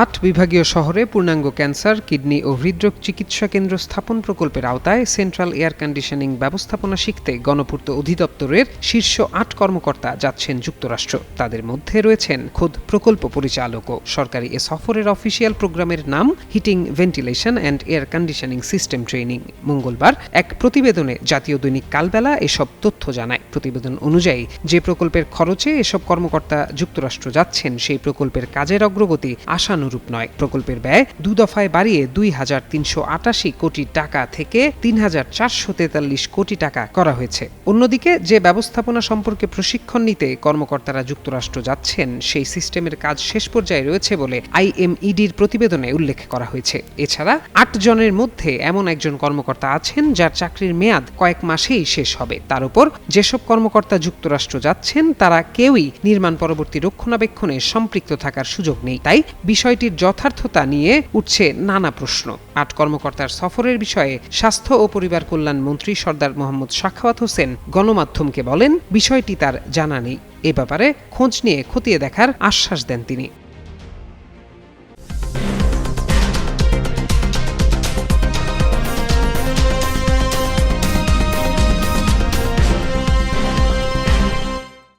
8 বিভাগীয় শহরে পূর্ণাঙ্গ ক্যান্সার, কিডনি ও হৃদরোগ চিকিৎসা কেন্দ্র স্থাপন প্রকল্পের আওতায় সেন্ট্রাল এয়ার কন্ডিশনিং ব্যবস্থাপনা শিখতে গণপূর্ত অধিদপ্তরের শীর্ষ 8 কর্মকর্তা যাচ্ছেন যুক্তরাষ্ট্র। তাদের মধ্যে রয়েছেন খোদ প্রকল্প পরিচালকও। সরকারি এ সফরের অফিসিয়াল প্রোগ্রামের নাম heating, ventilation and air conditioning system training. মঙ্গলবার এক প্রতিবেদনে জাতীয় দৈনিক কালবেলা এসব তথ্য জানায়। প্রতিবেদন অনুযায়ী যে প্রকল্পের খরচে এসব কর্মকর্তা যুক্তরাষ্ট্র যাচ্ছেন সেই প্রকল্পের কাজের অগ্রগতি আশানুরূপ নয়। প্রকল্পের ব্যয় 2 দফায় বাড়িয়ে 2,388 কোটি টাকা থেকে 3,443 কোটি টাকা করা হয়েছে। অন্যদিকে যে ব্যবস্থাপনা সম্পর্কে প্রশিক্ষণ নিতে কর্মকর্তারা যুক্তরাষ্ট্র যাচ্ছেন সেই সিস্টেমের কাজ শেষ পর্যায়ে রয়েছে বলে IMEDর প্রতিবেদনে উল্লেখ করা হয়েছে। এছাড়া 8 জনের মধ্যে এমন একজন কর্মকর্তা আছেন যার চাকরির মেয়াদ কয়েক মাসেই শেষ হবে। তার উপর যেসব কর্মকর্তা যুক্তরাষ্ট্র যাচ্ছেন তারা কেউই নির্মাণ পরবর্তী রক্ষণাবেক্ষণে সম্পৃক্ত থাকার সুযোগ নেই। তাই বিষয়টির যথার্থতা নিয়ে উঠছে নানা প্রশ্ন। 8 কর্মকর্তার সফরের বিষয়ে স্বাস্থ্য ও পরিবার কল্যাণ মন্ত্রী সরদার মোহাম্মদ সাখাওয়াত হোসেন গণমাধ্যমকে বলেন, বিষয়টি তার জানা নেই। এ ব্যাপারে খোঁজ নিয়ে খতিয়ে দেখার আশ্বাস দেন তিনি।